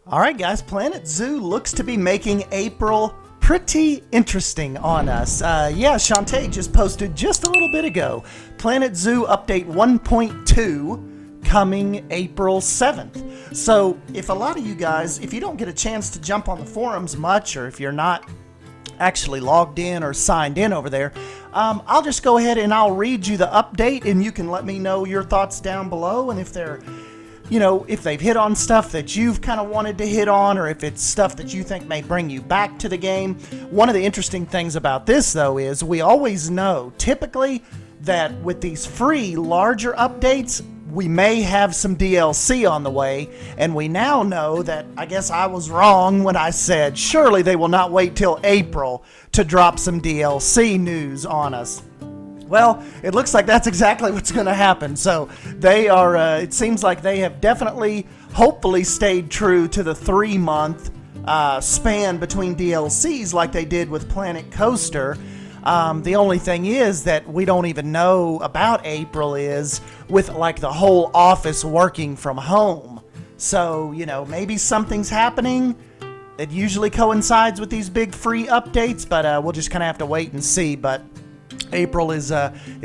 All right, guys, Planet Zoo looks to be making April pretty interesting on us. Shantae just posted just a little bit ago. Planet Zoo Update 1.2 coming April 7th. So if a lot of you guys, if you don't get a chance to jump on the forums much, or if you're not actually logged in or signed in over there, I'll just go ahead and I'll read you the update and you can let me know your thoughts down below, and if they're if they've hit on stuff that you've kind of wanted to hit on, or if it's stuff that you think may bring you back to the game. One of the interesting things about this, though, is we always know, typically, that with these free, larger updates, we may have some DLC on the way, and we now know that, I guess I was wrong when I said, surely they will not wait till April to drop some DLC news on us. Well, it looks like that's exactly what's going to happen. So they are, it seems like they have definitely, hopefully, stayed true to the 3-month span between DLCs like they did with Planet Coaster. The only thing is that we don't even know about April is with like the whole office working from home. So, maybe something's happening. It usually coincides with these big free updates, but we'll just kind of have to wait and see. But April is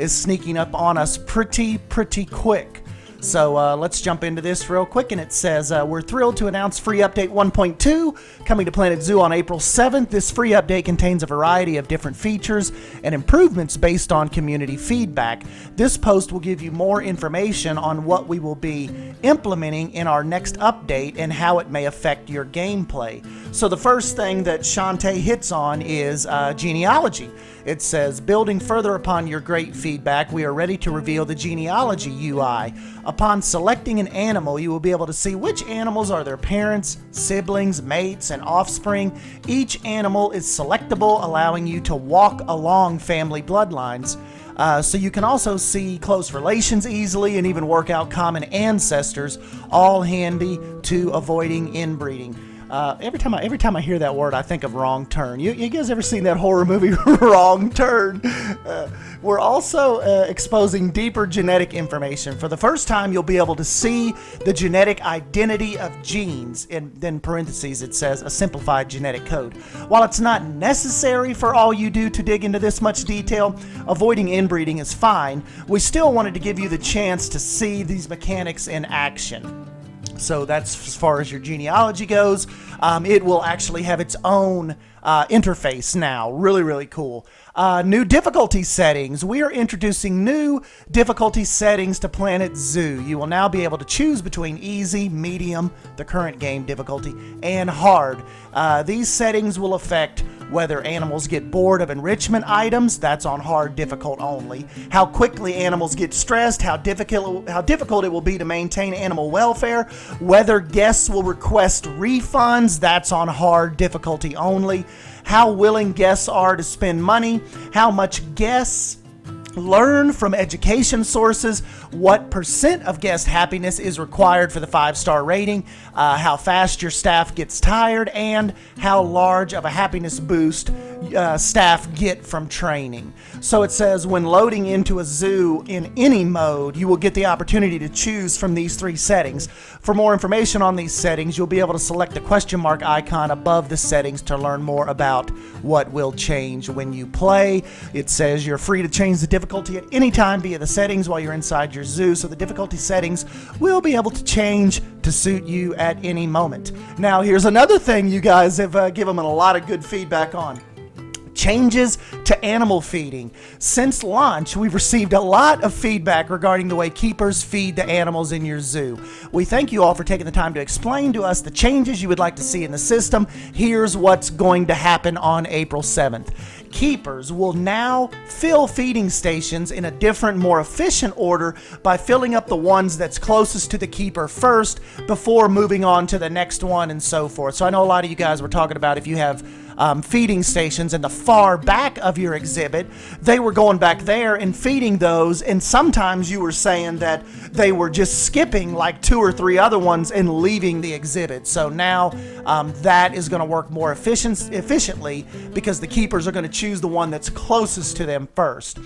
sneaking up on us pretty quick. So let's jump into this real quick, and it says, we're thrilled to announce free update 1.2 coming to Planet Zoo on April 7th. This free update contains a variety of different features and improvements based on community feedback. This post will give you more information on what we will be implementing in our next update and how it may affect your gameplay. So the first thing that Shantae hits on is genealogy. It says, building further upon your great feedback, we are ready to reveal the genealogy UI. Upon selecting an animal, you will be able to see which animals are their parents, siblings, mates, and offspring. Each animal is selectable, allowing you to walk along family bloodlines. So you can also see close relations easily and even work out common ancestors, all handy to avoiding inbreeding. Every time I hear that word, I think of Wrong Turn. You guys ever seen that horror movie, Wrong Turn? We're also exposing deeper genetic information. For the first time, you'll be able to see the genetic identity of genes. And then parentheses, it says a simplified genetic code. While it's not necessary for all you do to dig into this much detail, avoiding inbreeding is fine. We still wanted to give you the chance to see these mechanics in action. So that's as far as your genealogy goes. It will actually have its own interface now. Really cool. New difficulty settings. We are introducing new difficulty settings to Planet Zoo. You will now be able to choose between easy, medium, the current game difficulty, and hard. These settings will affect whether animals get bored of enrichment items, that's on hard difficult only, how quickly animals get stressed, how difficult it will be to maintain animal welfare, whether guests will request refunds, that's on hard difficulty only, how willing guests are to spend money, how much guests learn from education sources, what % of guest happiness is required for the 5-star rating, how fast your staff gets tired, and how large of a happiness boost staff get from training. So it says when loading into a zoo in any mode, you will get the opportunity to choose from these 3 settings. For more information on these settings, you'll be able to select the question mark icon above the settings to learn more about what will change when you play. It says you're free to change the difficulty at any time via the settings while you're inside your zoo, so the difficulty settings will be able to change to suit you at any moment. Now, here's another thing you guys have given them a lot of good feedback on. Changes to animal feeding. Since launch, we've received a lot of feedback regarding the way keepers feed the animals in your zoo. We thank you all for taking the time to explain to us the changes you would like to see in the system. Here's what's going to happen on April 7th. Keepers will now fill feeding stations in a different, more efficient order by filling up the ones that's closest to the keeper first before moving on to the next one and so forth. So I know a lot of you guys were talking about if you have feeding stations in the far back of your exhibit, they were going back there and feeding those, and sometimes you were saying that they were just skipping like 2 or 3 other ones and leaving the exhibit. So now that is going to work more efficiently because the keepers are going to choose the one that's closest to them first.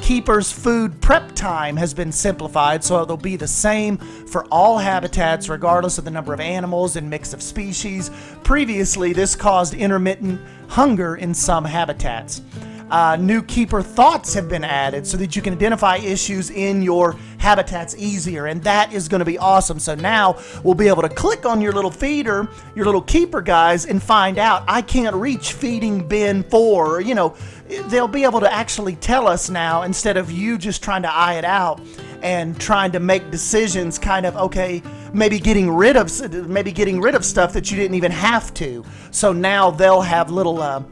Keepers' food prep time has been simplified, so it'll be the same for all habitats regardless of the number of animals and mix of species. Previously, this caused intermittent hunger in some habitats. New keeper thoughts have been added so that you can identify issues in your habitats easier, and that is going to be awesome. So now we'll be able to click on your little feeder, your little keeper guys, and find out I can't reach feeding bin 4. You know, they'll be able to actually tell us now instead of you just trying to eye it out and trying to make decisions kind of, okay, maybe getting rid of stuff that you didn't even have to. So now they'll have little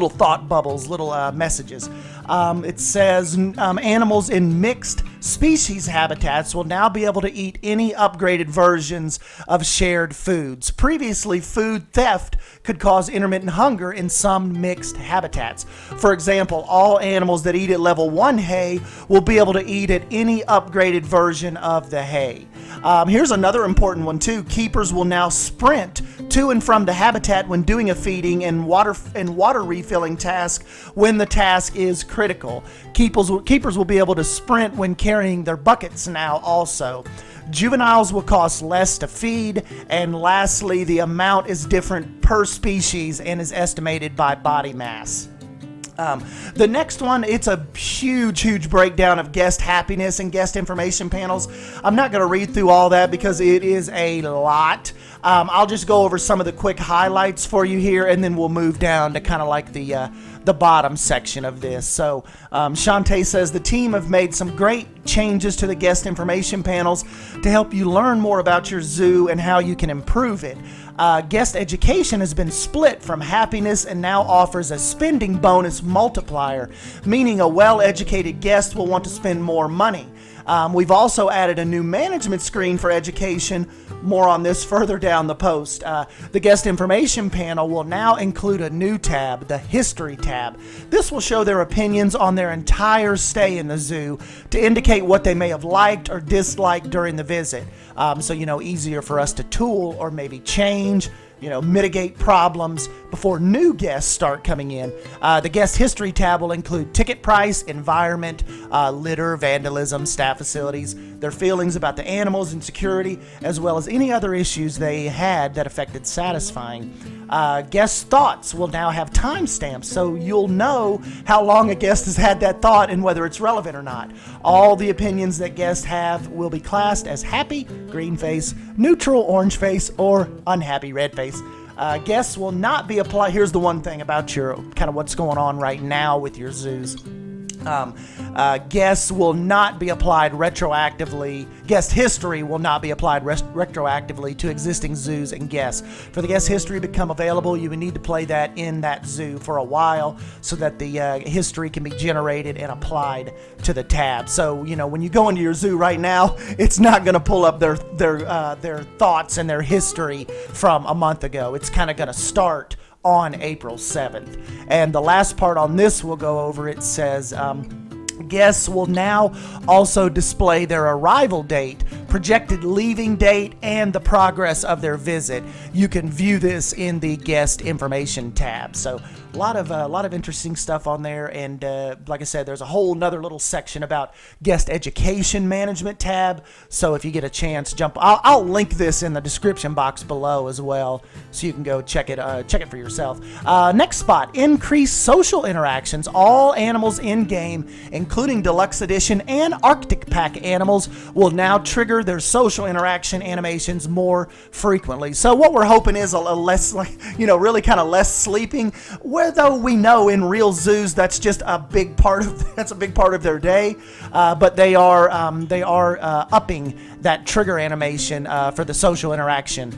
thought bubbles, little messages. It says animals in mixed species habitats will now be able to eat any upgraded versions of shared foods. Previously, food theft could cause intermittent hunger in some mixed habitats. For example, all animals that eat at level 1 hay will be able to eat at any upgraded version of the hay. Here's another important one too. Keepers will now sprint to and from the habitat when doing a feeding and water refilling task when the task is critical. Keepers will be able to sprint when carrying their buckets now also. Juveniles will cost less to feed, and lastly, the amount is different per species and is estimated by body mass. The next one, it's a huge breakdown of guest happiness and guest information panels. I'm not going to read through all that because it is a lot. I'll just go over some of the quick highlights for you here, and then we'll move down to kind of like the bottom section of this. So Shantae says the team have made some great changes to the guest information panels to help you learn more about your zoo and how you can improve it. Guest education has been split from happiness and now offers a spending bonus multiplier, meaning a well-educated guest will want to spend more money. We've also added a new management screen for education. More on this further down the post. The guest information panel will now include a new tab, the history tab. This will show their opinions on their entire stay in the zoo to indicate what they may have liked or disliked during the visit. So, easier for us to tool or maybe change, mitigate problems before new guests start coming in. The guest history tab will include ticket price, environment, litter, vandalism, staff facilities, their feelings about the animals and security, as well as any other issues they had that affected satisfying. Guest thoughts will now have timestamps, so you'll know how long a guest has had that thought and whether it's relevant or not. All the opinions that guests have will be classed as happy, green face, neutral, orange face, or unhappy, red face. Guests will not be applied. Here's the one thing about your kind of what's going on right now with your zoos. Guests will not be applied retroactively. Guest history will not be applied retroactively to existing zoos and guests. For the guest history to become available, you would need to play that in that zoo for a while so that the history can be generated and applied to the tab. So, when you go into your zoo right now, it's not going to pull up their thoughts and their history from a month ago. It's kind of going to start on April 7th. And the last part on this we'll go over, it says guests will now also display their arrival date, projected leaving date, and the progress of their visit. You can view this in the guest information tab. So a lot of interesting stuff on there, and like I said, there's a whole nother little section about guest education management tab. So if you get a chance, I'll link this in the description box below as well, so you can go check it for yourself. Next spot, increased social interactions. All animals in game, including Deluxe Edition and Arctic Pack animals, will now trigger their social interaction animations more frequently. So what we're hoping is a less, really kind of less sleeping. Though we know in real zoos that's just a big part of their day, but they are upping that trigger animation for the social interaction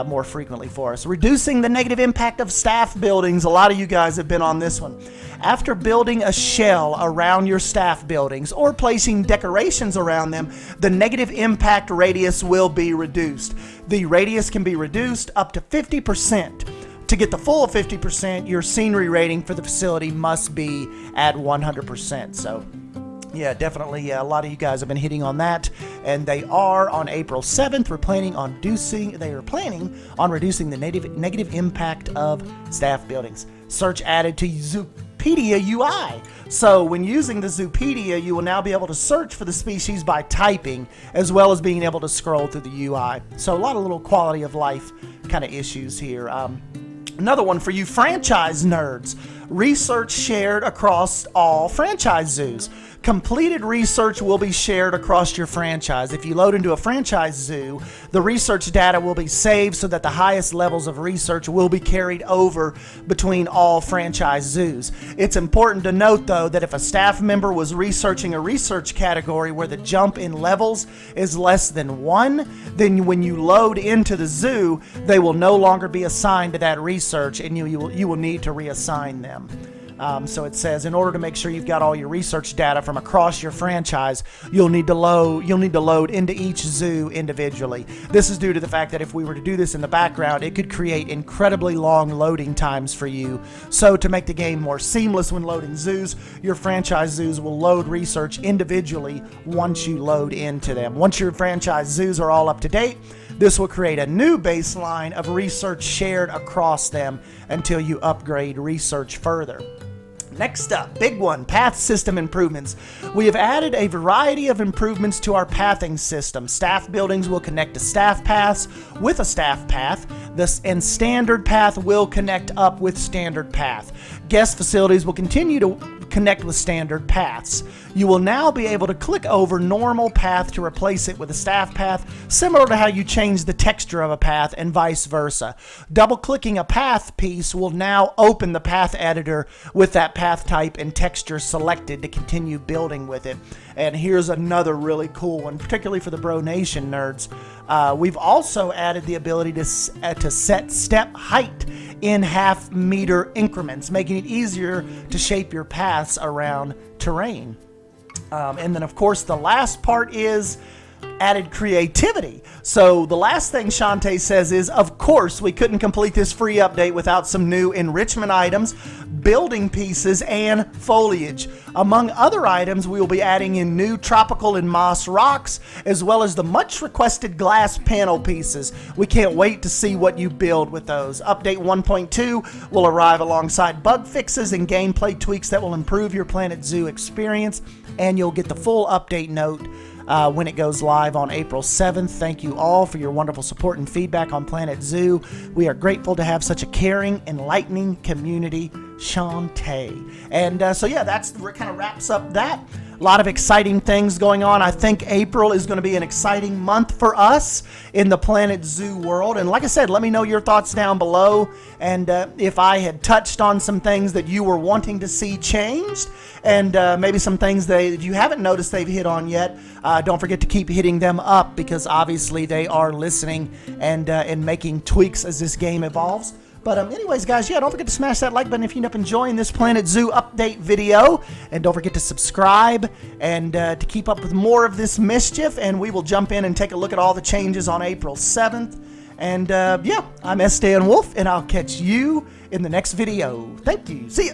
more frequently for us. Reducing the negative impact of staff buildings. A lot of you guys have been on this one. After building a shell around your staff buildings or placing decorations around them, the negative impact radius will be reduced. The radius can be reduced up to 50%. To get the full 50%, your scenery rating for the facility must be at 100%. So, yeah, definitely a lot of you guys have been hitting on that, and they are on April 7th. They are planning on reducing the negative impact of staff buildings. Search added to Zoo Zoopedia UI. So when using the Zoopedia, you will now be able to search for the species by typing, as well as being able to scroll through the UI. So a lot of little quality of life kind of issues here. Another one for you franchise nerds. Research shared across all franchise zoos. Completed research will be shared across your franchise. If you load into a franchise zoo, the research data will be saved so that the highest levels of research will be carried over between all franchise zoos. It's important to note, though, that if a staff member was researching a research category where the jump in levels is less than 1, then when you load into the zoo, they will no longer be assigned to that research, and you will need to reassign them. So it says, in order to make sure you've got all your research data from across your franchise, you'll need to load into each zoo individually. This is due to the fact that if we were to do this in the background, it could create incredibly long loading times for you. So to make the game more seamless when loading zoos, your franchise zoos will load research individually once you load into them. Once your franchise zoos are all up to date, this will create a new baseline of research shared across them until you upgrade research further. Next up, big one, path system improvements. We have added a variety of improvements to our pathing system. Staff buildings will connect to staff paths with a staff path, and standard path will connect up with standard path. Guest facilities will continue to connect with standard paths. You will now be able to click over normal path to replace it with a staff path, similar to how you change the texture of a path and vice versa. Double-clicking a path piece will now open the path editor with that path type and texture selected to continue building with it. And here's another really cool one, particularly for the Bro Nation nerds. We've also added the ability to set step height in half-meter increments, making it easier to shape your paths around terrain. And then, of course, the last part is added creativity. So the last thing Shantae says is, of course, we couldn't complete this free update without some new enrichment items, building pieces, and foliage. Among other items, we will be adding in new tropical and moss rocks, as well as the much requested glass panel pieces. We can't wait to see what you build with those. Update 1.2 will arrive alongside bug fixes and gameplay tweaks that will improve your Planet Zoo experience, and you'll get the full update note when it goes live on April 7th. Thank you all for your wonderful support and feedback on Planet Zoo. We are grateful to have such a caring, enlightening community, Shantae. And so yeah, that kind of wraps up that. A lot of exciting things going on. I think April is going to be an exciting month for us in the Planet Zoo world. And like I said, let me know your thoughts down below. And if I had touched on some things that you were wanting to see changed, and maybe some things that you haven't noticed they've hit on yet, don't forget to keep hitting them up, because obviously they are listening and making tweaks as this game evolves. But anyways, guys, yeah, don't forget to smash that like button if you end up enjoying this Planet Zoo update video. And don't forget to subscribe and to keep up with more of this mischief. And we will jump in and take a look at all the changes on April 7th. And yeah, I'm S. Dan Wolf, and I'll catch you in the next video. Thank you. See ya.